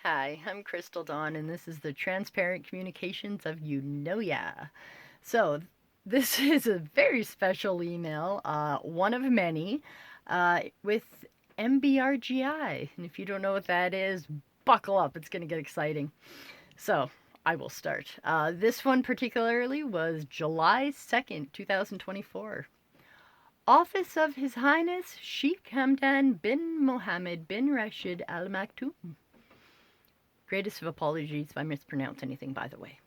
Hi, I'm Crystal Dawn, and this is the Transparent Communications of You Know Ya. So, this is a very special email, one of many, with MBRGI. And if you don't know what that is, buckle up, it's going to get exciting. So, I will start. This one particularly was July 2nd, 2024. Office of His Highness Sheikh Hamdan Bin Mohammed Bin Rashid Al Maktoum. Greatest of apologies if I mispronounce anything, by the way.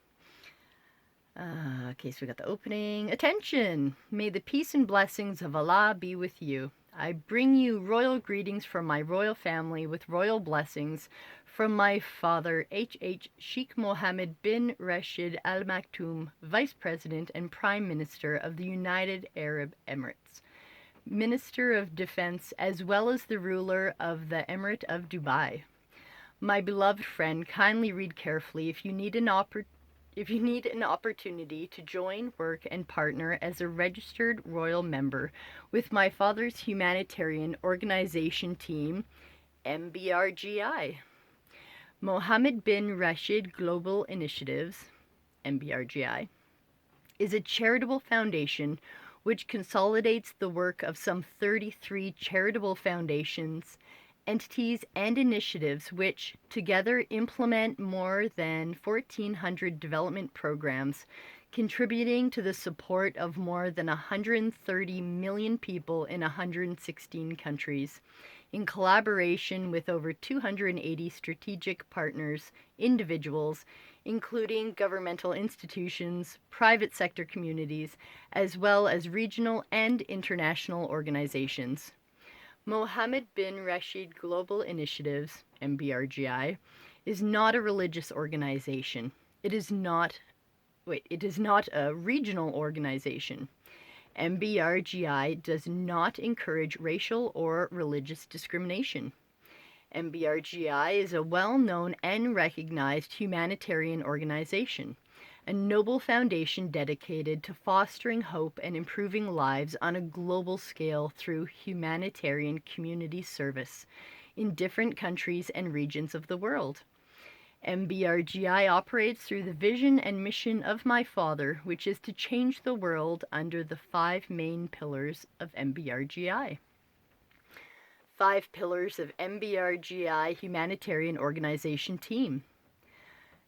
Okay, so we got the opening. Attention! May the peace and blessings of Allah be with you. I bring you royal greetings from my royal family with royal blessings from my father, H.H. Sheikh Mohammed bin Rashid Al Maktoum, Vice President and Prime Minister of the United Arab Emirates, Minister of Defense, as well as the ruler of the Emirate of Dubai. My beloved friend, kindly read carefully if you need an opportunity to join, work, and partner as a registered royal member with my father's humanitarian organization team, MBRGI. Mohammed Bin Rashid Global Initiatives, MBRGI, is a charitable foundation which consolidates the work of some 33 charitable foundations, entities, and initiatives which together implement more than 1,400 development programs, contributing to the support of more than 130 million people in 116 countries, in collaboration with over 280 strategic partners, individuals, including governmental institutions, private sector communities, as well as regional and international organizations. Mohammed Bin Rashid Global Initiatives, MBRGI, is not a religious organization. It is not a regional organization. MBRGI does not encourage racial or religious discrimination. MBRGI is a well-known and recognized humanitarian organization, a noble foundation dedicated to fostering hope and improving lives on a global scale through humanitarian community service in different countries and regions of the world. MBRGI operates through the vision and mission of my father, which is to change the world under the 5 main pillars of MBRGI. 5 pillars of MBRGI Humanitarian Organization Team: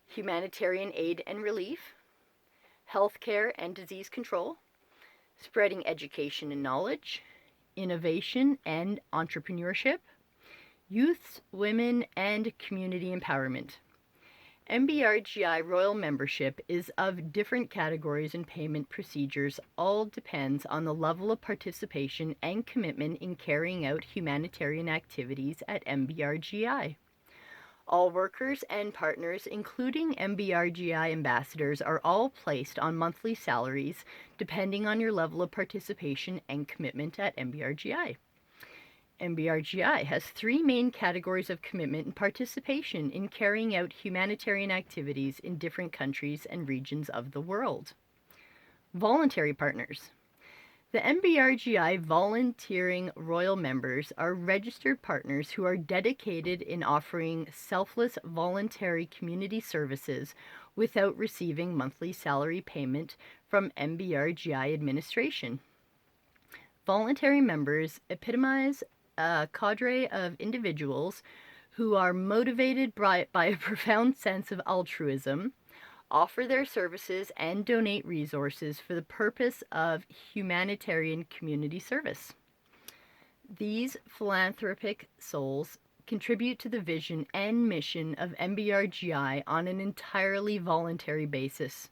humanitarian aid and relief, healthcare and disease control, spreading education and knowledge, innovation and entrepreneurship, youths, women, and community empowerment. MBRGI Royal membership is of different categories and payment procedures. All depends on the level of participation and commitment in carrying out humanitarian activities at MBRGI. All workers and partners, including MBRGI ambassadors, are all placed on monthly salaries depending on your level of participation and commitment at MBRGI. MBRGI has 3 main categories of commitment and participation in carrying out humanitarian activities in different countries and regions of the world. Voluntary partners. The MBRGI volunteering royal members are registered partners who are dedicated in offering selfless voluntary community services without receiving monthly salary payment from MBRGI administration. Voluntary members epitomize a cadre of individuals who are motivated by a profound sense of altruism, offer their services, and donate resources for the purpose of humanitarian community service. These philanthropic souls contribute to the vision and mission of MBRGI on an entirely voluntary basis.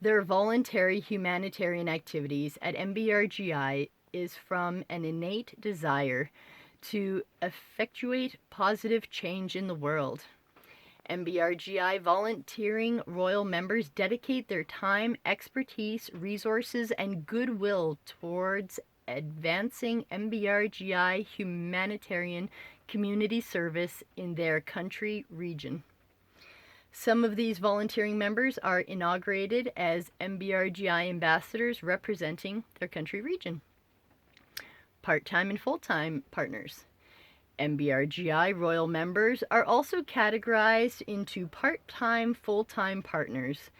Their voluntary humanitarian activities at MBRGI is from an innate desire to effectuate positive change in the world. MBRGI volunteering royal members dedicate their time, expertise, resources, and goodwill towards advancing MBRGI humanitarian community service in their country region. Some of these volunteering members are inaugurated as MBRGI ambassadors representing their country region. Part-time and full-time partners. MBRGI Royal members are also categorized into part-time, full-time partners.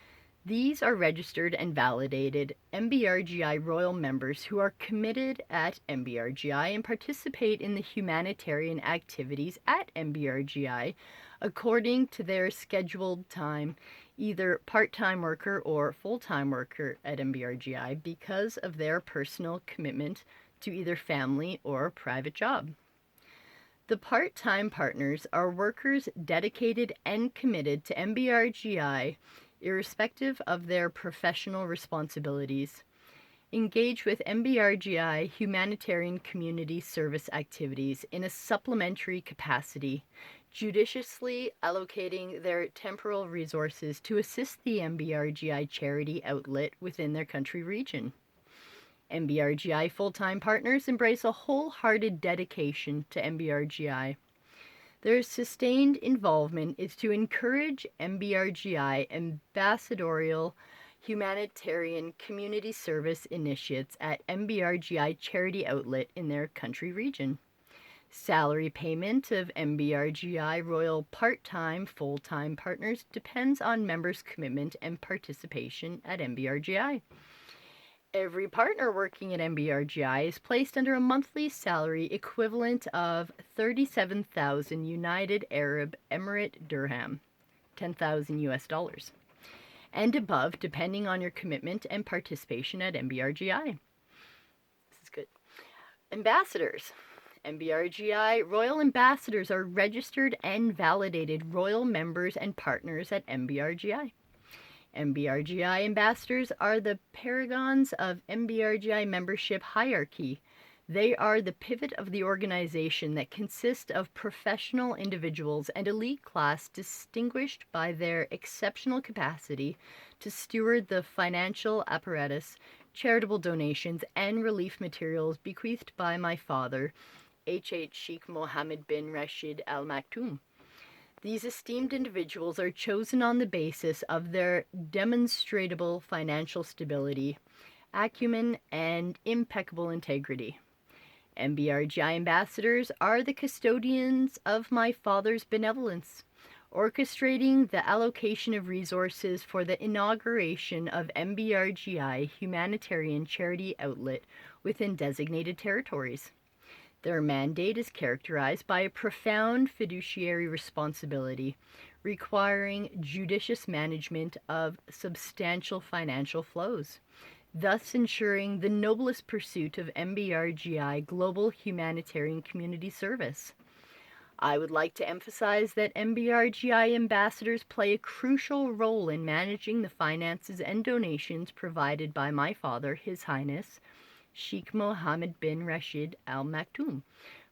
These are registered and validated MBRGI Royal members who are committed at MBRGI and participate in the humanitarian activities at MBRGI according to their scheduled time, either part-time worker or full-time worker at MBRGI because of their personal commitment to either family or private job. The part-time partners are workers dedicated and committed to MBRGI irrespective of their professional responsibilities. Engage with MBRGI humanitarian community service activities in a supplementary capacity, judiciously allocating their temporal resources to assist the MBRGI charity outlet within their country region. MBRGI full-time partners embrace a wholehearted dedication to MBRGI. Their sustained involvement is to encourage MBRGI ambassadorial humanitarian community service initiates at MBRGI charity outlet in their country region. Salary payment of MBRGI Royal part-time, full-time partners depends on members' commitment and participation at MBRGI. Every partner working at MBRGI is placed under a monthly salary equivalent of 37,000 United Arab Emirate dirham, 10,000 US dollars, and above, depending on your commitment and participation at MBRGI. This is good. Ambassadors. MBRGI Royal Ambassadors are registered and validated royal members and partners at MBRGI. MBRGI ambassadors are the paragons of MBRGI membership hierarchy. They are the pivot of the organization that consists of professional individuals and elite class distinguished by their exceptional capacity to steward the financial apparatus, charitable donations, and relief materials bequeathed by my father, Sheikh Mohammed Bin Rashid Al Maktoum. These esteemed individuals are chosen on the basis of their demonstrable financial stability, acumen, and impeccable integrity. MBRGI ambassadors are the custodians of my father's benevolence, orchestrating the allocation of resources for the inauguration of MBRGI humanitarian charity outlet within designated territories. Their mandate is characterized by a profound fiduciary responsibility, requiring judicious management of substantial financial flows, thus ensuring the noblest pursuit of MBRGI global humanitarian community service. I would like to emphasize that MBRGI ambassadors play a crucial role in managing the finances and donations provided by my father, His Highness, Sheikh Mohammed Bin Rashid Al Maktoum,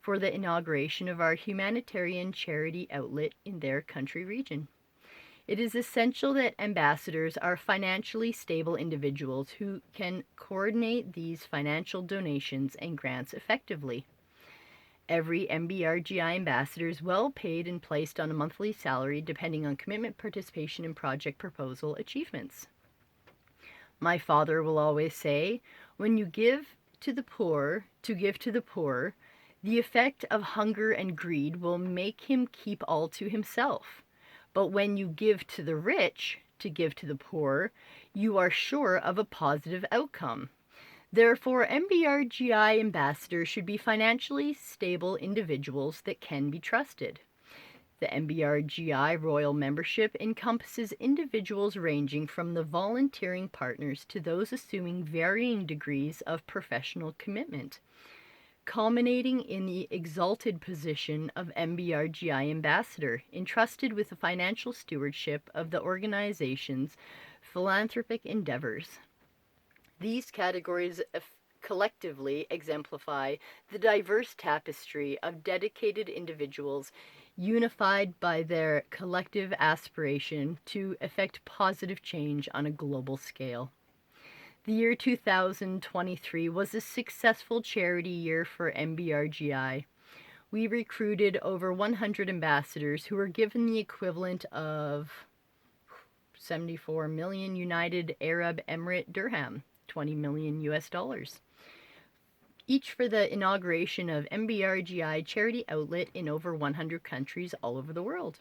for the inauguration of our humanitarian charity outlet in their country region. It is essential that ambassadors are financially stable individuals who can coordinate these financial donations and grants effectively. Every MBRGI ambassador is well paid and placed on a monthly salary depending on commitment, participation, and project proposal achievements. My father will always say, when you give to the poor, to give to the poor, the effect of hunger and greed will make him keep all to himself. But when you give to the rich, to give to the poor, you are sure of a positive outcome. Therefore, MBRGI ambassadors should be financially stable individuals that can be trusted. The MBRGI Royal membership encompasses individuals ranging from the volunteering partners to those assuming varying degrees of professional commitment, culminating in the exalted position of MBRGI ambassador, entrusted with the financial stewardship of the organization's philanthropic endeavors. These categories collectively exemplify the diverse tapestry of dedicated individuals unified by their collective aspiration to effect positive change on a global scale. The year 2023 was a successful charity year for MBRGI. We recruited over 100 ambassadors who were given the equivalent of 74 million United Arab Emirate dirham, 20 million US dollars, each for the inauguration of MBRGI charity outlet in over 100 countries all over the world.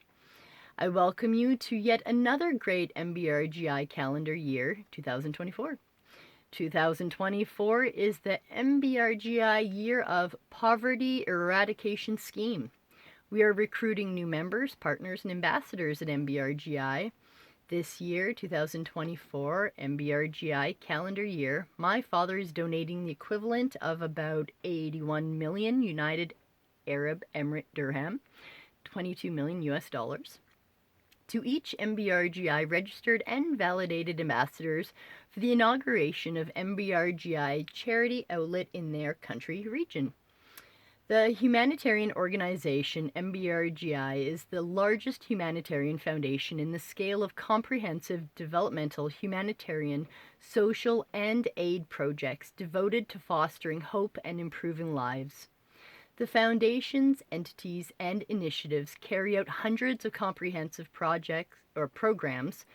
I welcome you to yet another great MBRGI calendar year, 2024. 2024 is the MBRGI Year of Poverty Eradication Scheme. We are recruiting new members, partners, and ambassadors at MBRGI. This year, 2024, MBRGI calendar year, my father is donating the equivalent of about 81 million United Arab Emirate dirham, 22 million US dollars, to each MBRGI registered and validated ambassadors for the inauguration of MBRGI charity outlet in their country region. The humanitarian organization MBRGI is the largest humanitarian foundation in the scale of comprehensive developmental, humanitarian, social, and aid projects devoted to fostering hope and improving lives. The foundation's entities and initiatives carry out hundreds of comprehensive programs,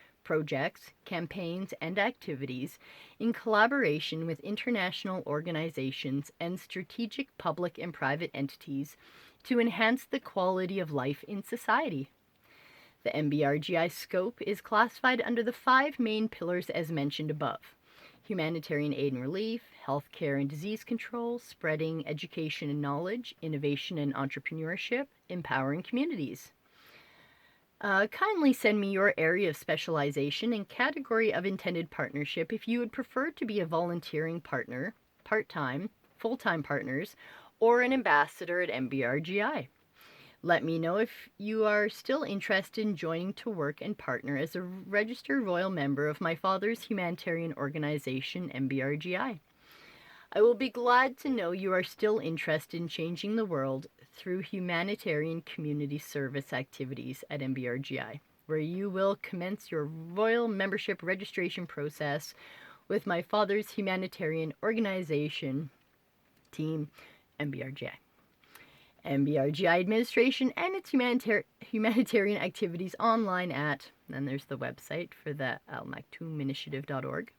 campaigns, and activities in collaboration with international organizations and strategic public and private entities to enhance the quality of life in society. The MBRGI scope is classified under the 5 main pillars as mentioned above: humanitarian aid and relief, healthcare and disease control, spreading education and knowledge, innovation and entrepreneurship, empowering communities. Kindly send me your area of specialization and category of intended partnership if you would prefer to be a volunteering partner, part-time, full-time partners, or an ambassador at MBRGI. Let me know if you are still interested in joining to work and partner as a registered royal member of my father's humanitarian organization, MBRGI. I will be glad to know you are still interested in changing the world through humanitarian community service activities at MBRGI, where you will commence your royal membership registration process with my father's humanitarian organization team, MBRGI. MBRGI administration and its humanitarian activities online at, and there's the website for the almaktouminitiative.org.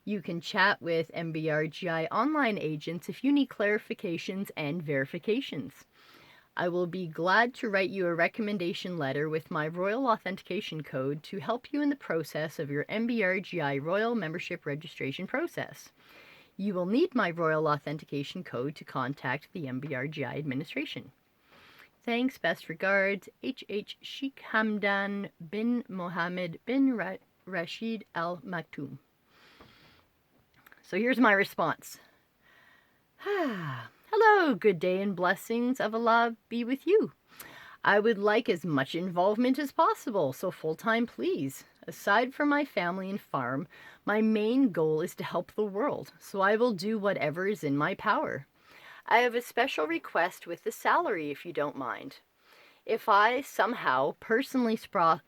You can chat with MBRGI online agents if you need clarifications and verifications. I will be glad to write you a recommendation letter with my Royal Authentication Code to help you in the process of your MBRGI Royal Membership registration process. You will need my Royal Authentication Code to contact the MBRGI administration. Thanks, best regards, Sheikh Hamdan Bin Mohammed Bin Rashid Al Maktoum. So here's my response. Hello, good day and blessings of Allah be with you. I would like as much involvement as possible, so full-time please. Aside from my family and farm, my main goal is to help the world, so I will do whatever is in my power. I have a special request with the salary, if you don't mind. If I somehow personally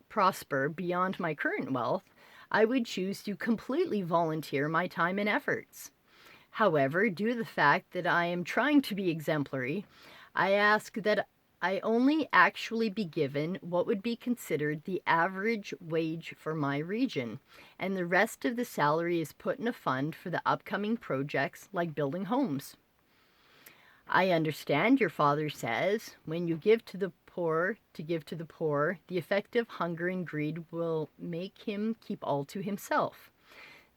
prosper beyond my current wealth, I would choose to completely volunteer my time and efforts. However, due to the fact that I am trying to be exemplary, I ask that I only actually be given what would be considered the average wage for my region, and the rest of the salary is put in a fund for the upcoming projects like building homes. I understand your father says, when you give to the poor, the effect of hunger and greed will make him keep all to himself.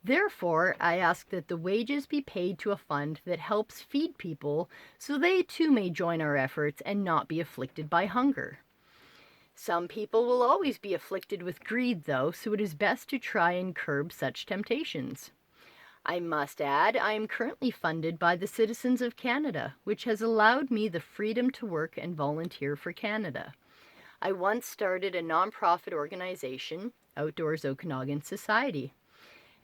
Therefore, I ask that the wages be paid to a fund that helps feed people so they too may join our efforts and not be afflicted by hunger. Some people will always be afflicted with greed, though, so it is best to try and curb such temptations. I must add, I am currently funded by the citizens of Canada, which has allowed me the freedom to work and volunteer for Canada. I once started a non-profit organization, Outdoors Okanagan Society,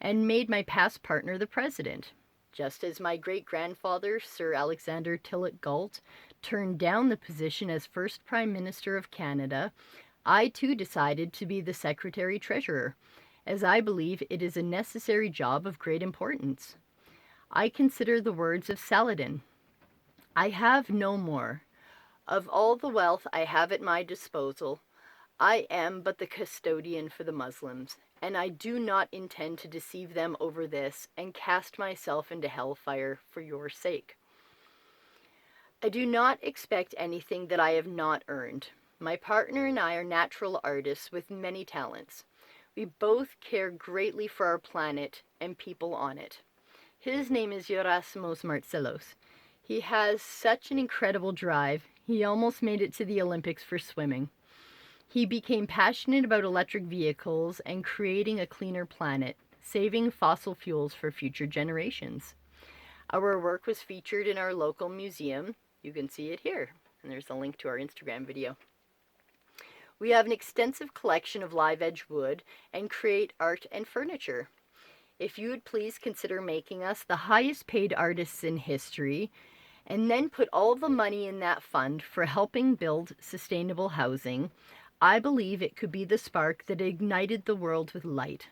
and made my past partner the president. Just as my great-grandfather, Sir Alexander Tillett Galt, turned down the position as first Prime Minister of Canada, I too decided to be the Secretary-Treasurer, as I believe it is a necessary job of great importance. I consider the words of Saladin, "I have no more. Of all the wealth I have at my disposal, I am but the custodian for the Muslims, and I do not intend to deceive them over this and cast myself into hellfire for your sake." I do not expect anything that I have not earned. My partner and I are natural artists with many talents. We both care greatly for our planet and people on it. His name is Gerasimos Martselos. He has such an incredible drive. He almost made it to the Olympics for swimming. He became passionate about electric vehicles and creating a cleaner planet, saving fossil fuels for future generations. Our work was featured in our local museum. You can see it here, and there's a link to our Instagram video. We have an extensive collection of live edge wood and create art and furniture. If you would please consider making us the highest paid artists in history, and then put all the money in that fund for helping build sustainable housing, I believe it could be the spark that ignited the world with light.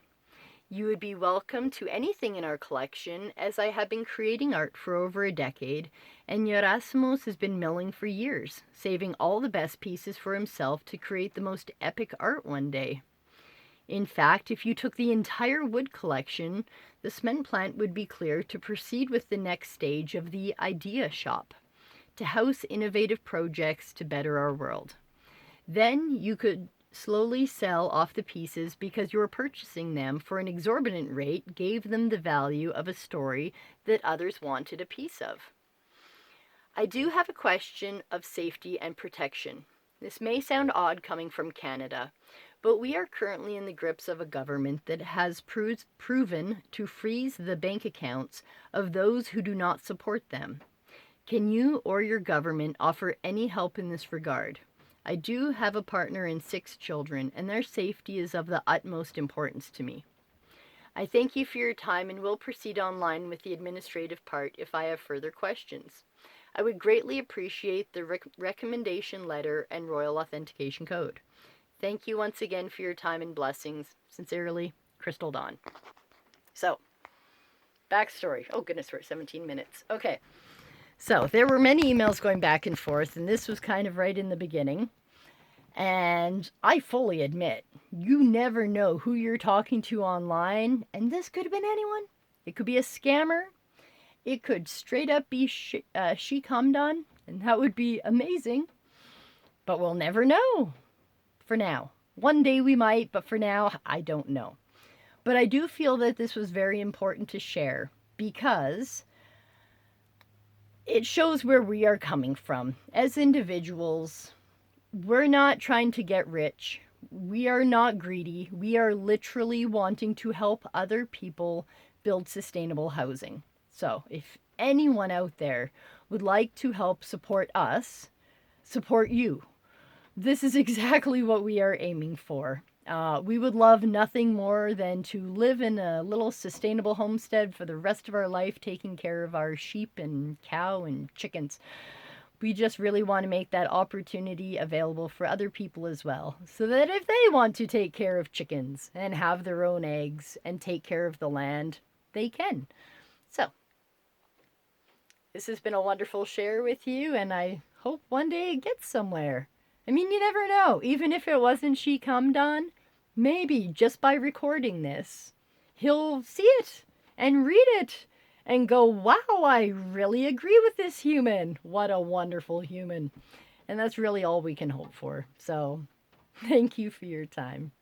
You would be welcome to anything in our collection, as I have been creating art for over a decade, and Gerasimos has been milling for years, saving all the best pieces for himself to create the most epic art one day. In fact, if you took the entire wood collection, the cement plant would be clear to proceed with the next stage of the idea shop, to house innovative projects to better our world. Then you could slowly sell off the pieces because you were purchasing them for an exorbitant rate gave them the value of a story that others wanted a piece of. I do have a question of safety and protection. This may sound odd coming from Canada, but we are currently in the grips of a government that has proven to freeze the bank accounts of those who do not support them. Can you or your government offer any help in this regard? I do have a partner and 6 children, and their safety is of the utmost importance to me. I thank you for your time and will proceed online with the administrative part if I have further questions. I would greatly appreciate the recommendation letter and royal authentication code. Thank you once again for your time and blessings. Sincerely, Crystal Dawn. So, backstory. Oh goodness, we're at 17 minutes. Okay. So, there were many emails going back and forth, and this was kind of right in the beginning. And I fully admit, you never know who you're talking to online, and this could have been anyone. It could be a scammer. It could straight up be Sheikh Hamdan, and that would be amazing. But we'll never know. For now. One day we might, but for now, I don't know. But I do feel that this was very important to share, because it shows where we are coming from. As individuals, we're not trying to get rich. We are not greedy. We are literally wanting to help other people build sustainable housing. So if anyone out there would like to help support us, support you. This is exactly what we are aiming for. We would love nothing more than to live in a little sustainable homestead for the rest of our life, taking care of our sheep and cow and chickens. We just really want to make that opportunity available for other people as well, so that if they want to take care of chickens and have their own eggs and take care of the land, they can. So, this has been a wonderful share with you, and I hope one day it gets somewhere. I mean, you never know. Even if it wasn't Sheikh Hamdan, maybe just by recording this, he'll see it and read it and go, wow, I really agree with this human. What a wonderful human. And that's really all we can hope for. So, thank you for your time.